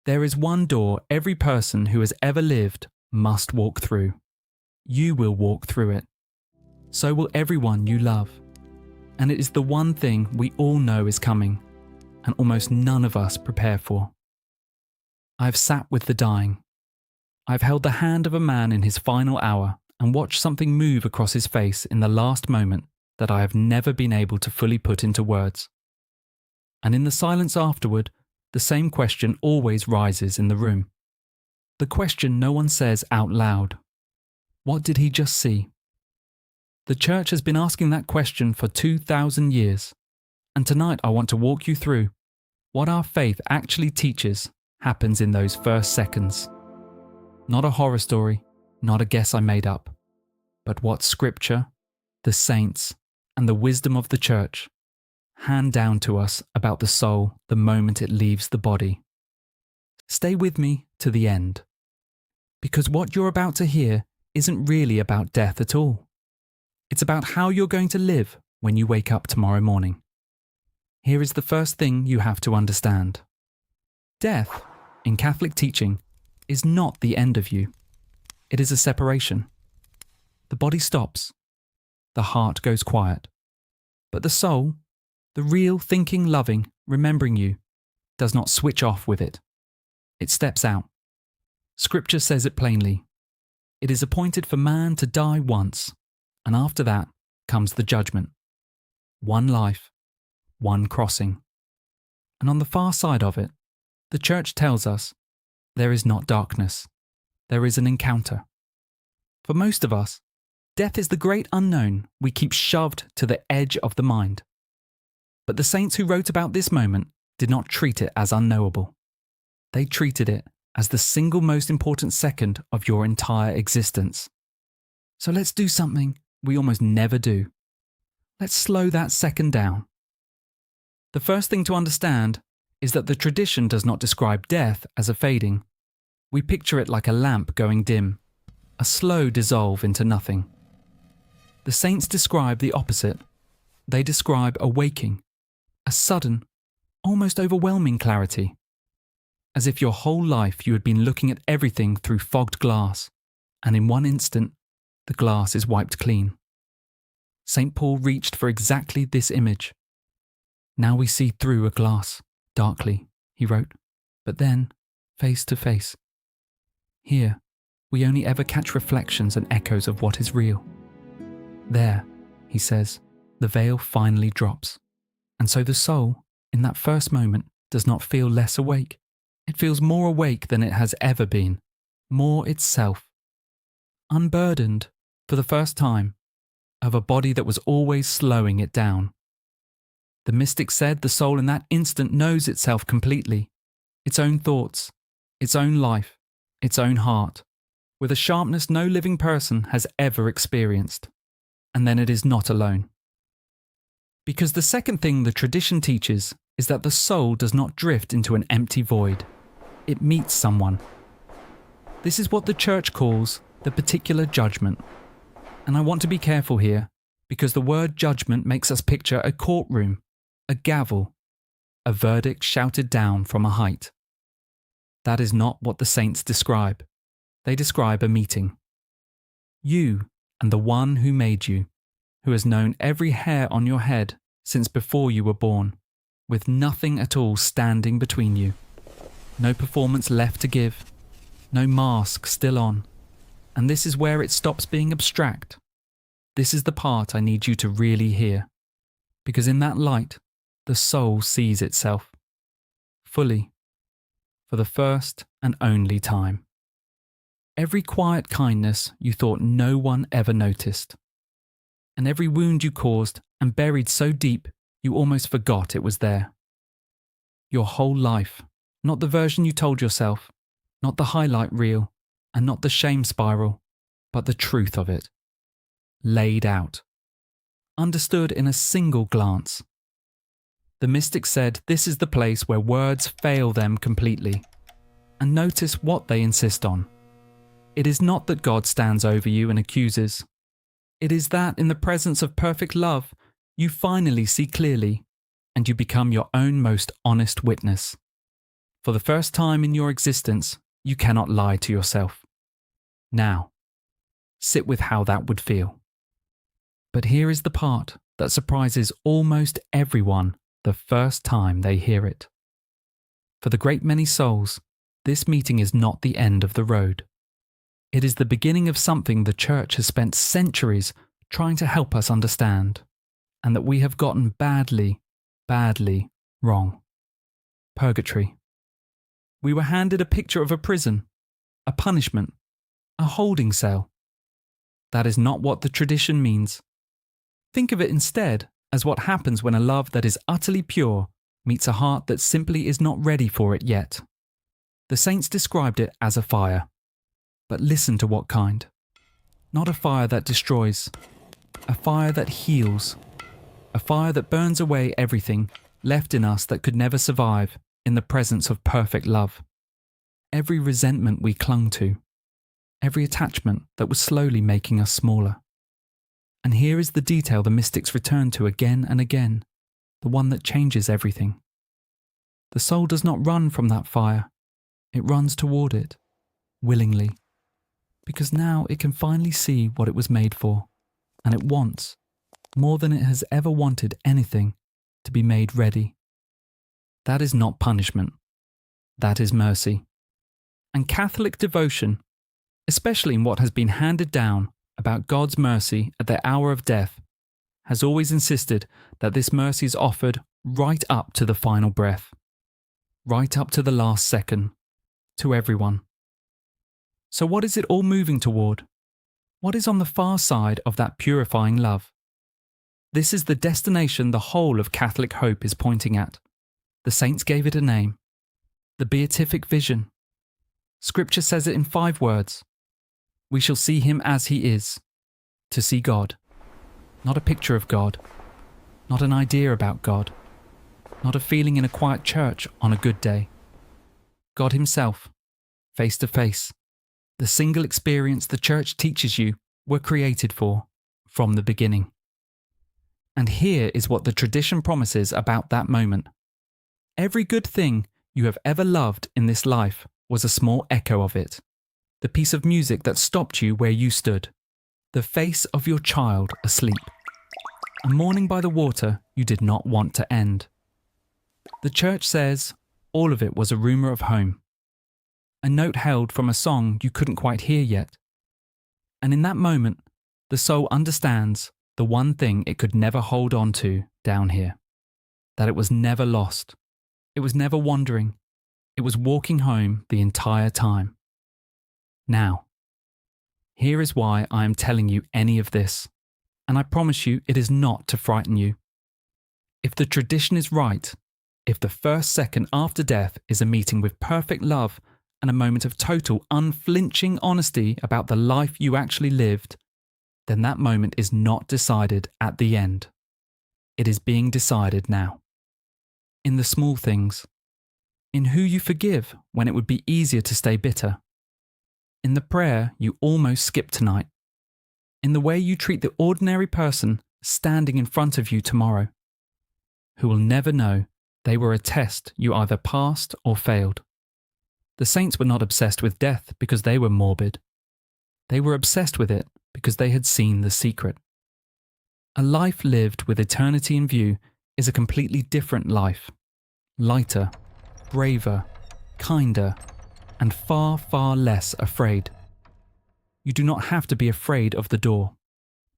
There is one door every person who has ever lived must walk through. You will walk through it. So will everyone you love. And it is the one thing we all know is coming, and almost none of us prepare for. I have sat with the dying. I have held the hand of a man in his final hour and watched something move across his face in the last moment that I have never been able to fully put into words. And in the silence afterward, the same question always rises in the room. The question no one says out loud. What did he just see? The church has been asking that question for 2,000 years, and tonight I want to walk you through what our faith actually teaches happens in those first seconds. Not a horror story, not a guess I made up, but what Scripture, the saints, and the wisdom of the church hand down to us about the soul the moment it leaves the body. Stay with me to the end, because what you're about to hear isn't really about death at all. It's about how you're going to live when you wake up tomorrow morning. Here is the first thing you have to understand. Death, in Catholic teaching, is not the end of you. It is a separation. The body stops. The heart goes quiet. But the soul, the real thinking, loving, remembering you, does not switch off with it. It steps out. Scripture says it plainly. It is appointed for man to die once, and after that comes the judgment. One life, one crossing. And on the far side of it, the church tells us there is not darkness. There is an encounter. For most of us, death is the great unknown we keep shoved to the edge of the mind. But the saints who wrote about this moment did not treat it as unknowable. They treated it as the single most important second of your entire existence. So let's do something we almost never do. Let's slow that second down. The first thing to understand is that the tradition does not describe death as a fading. We picture it like a lamp going dim, a slow dissolve into nothing. The saints describe the opposite. They describe a waking, a sudden, almost overwhelming clarity, as if your whole life you had been looking at everything through fogged glass, and in one instant, the glass is wiped clean. St. Paul reached for exactly this image. Now we see through a glass, darkly, he wrote, but then, face to face. Here, we only ever catch reflections and echoes of what is real. There, he says, the veil finally drops. And so the soul, in that first moment, does not feel less awake. It feels more awake than it has ever been, more itself. Unburdened, for the first time, of a body that was always slowing it down. The mystic said the soul in that instant knows itself completely, its own thoughts, its own life, its own heart, with a sharpness no living person has ever experienced. And then it is not alone. Because the second thing the tradition teaches is that the soul does not drift into an empty void. It meets someone. This is what the church calls the particular judgment. And I want to be careful here, because the word judgment makes us picture a courtroom, a gavel, a verdict shouted down from a height. That is not what the saints describe. They describe a meeting. You and the one who made you, who has known every hair on your head since before you were born, with nothing at all standing between you. No performance left to give, no mask still on. And this is where it stops being abstract. This is the part I need you to really hear, because in that light, the soul sees itself, fully, for the first and only time. Every quiet kindness you thought no one ever noticed, and every wound you caused and buried so deep you almost forgot it was there. Your whole life, not the version you told yourself, not the highlight reel, and not the shame spiral, but the truth of it. Laid out. Understood in a single glance. The mystic said this is the place where words fail them completely. And notice what they insist on. It is not that God stands over you and accuses. It is that in the presence of perfect love, you finally see clearly, and you become your own most honest witness. For the first time in your existence, you cannot lie to yourself. Now, sit with how that would feel. But here is the part that surprises almost everyone the first time they hear it. For the great many souls, this meeting is not the end of the road. It is the beginning of something the church has spent centuries trying to help us understand, and that we have gotten badly, badly wrong. Purgatory. We were handed a picture of a prison, a punishment, a holding cell. That is not what the tradition means. Think of it instead as what happens when a love that is utterly pure meets a heart that simply is not ready for it yet. The saints described it as a fire. But listen to what kind. Not a fire that destroys, a fire that heals, a fire that burns away everything left in us that could never survive in the presence of perfect love. Every resentment we clung to, every attachment that was slowly making us smaller. And here is the detail the mystics return to again and again, the one that changes everything. The soul does not run from that fire, it runs toward it, willingly, because now it can finally see what it was made for, and it wants, more than it has ever wanted anything, to be made ready. That is not punishment, that is mercy. And Catholic devotion, especially in what has been handed down about God's mercy at the hour of death, has always insisted that this mercy is offered right up to the final breath, right up to the last second, to everyone. So what is it all moving toward? What is on the far side of that purifying love? This is the destination the whole of Catholic hope is pointing at. The saints gave it a name. The beatific vision. Scripture says it in 5 words. We shall see him as he is. To see God. Not a picture of God. Not an idea about God. Not a feeling in a quiet church on a good day. God himself, face to face. The single experience the church teaches you were created for from the beginning. And here is what the tradition promises about that moment. Every good thing you have ever loved in this life was a small echo of it. The piece of music that stopped you where you stood. The face of your child asleep. A morning by the water you did not want to end. The church says all of it was a rumour of home. A note held from a song you couldn't quite hear yet. And in that moment, the soul understands the one thing it could never hold on to down here. That it was never lost. It was never wandering. It was walking home the entire time. Now, here is why I am telling you any of this, and I promise you it is not to frighten you. If the tradition is right, if the first second after death is a meeting with perfect love and a moment of total unflinching honesty about the life you actually lived, then that moment is not decided at the end. It is being decided now. In the small things. In who you forgive when it would be easier to stay bitter. In the prayer you almost skipped tonight. In the way you treat the ordinary person standing in front of you tomorrow, who will never know they were a test you either passed or failed. The saints were not obsessed with death because they were morbid. They were obsessed with it because they had seen the secret. A life lived with eternity in view is a completely different life. Lighter, braver, kinder, and far, far less afraid. You do not have to be afraid of the door,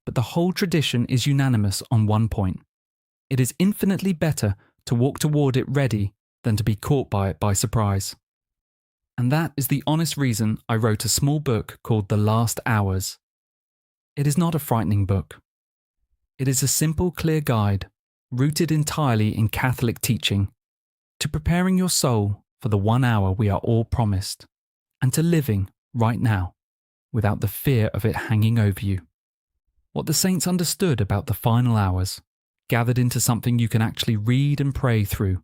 but the whole tradition is unanimous on one point. It is infinitely better to walk toward it ready than to be caught by it by surprise. And that is the honest reason I wrote a small book called The Last Hours. It is not a frightening book. It is a simple, clear guide, rooted entirely in Catholic teaching, to preparing your soul for the 1 hour we are all promised, and to living right now, without the fear of it hanging over you. What the saints understood about the final hours, gathered into something you can actually read and pray through,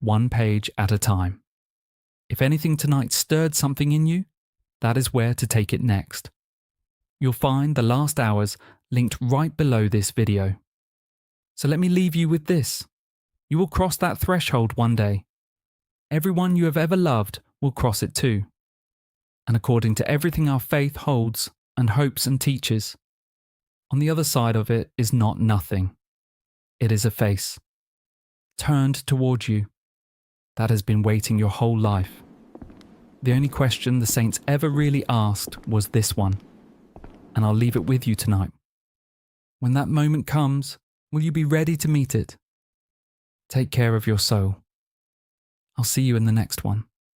1 page at a time. If anything tonight stirred something in you, that is where to take it next. You'll find the last hours linked right below this video. So let me leave you with this. You will cross that threshold one day. Everyone you have ever loved will cross it too. And according to everything our faith holds and hopes and teaches, on the other side of it is not nothing. It is a face, turned toward you, that has been waiting your whole life. The only question the saints ever really asked was this one, and I'll leave it with you tonight. When that moment comes, will you be ready to meet it? Take care of your soul. I'll see you in the next one.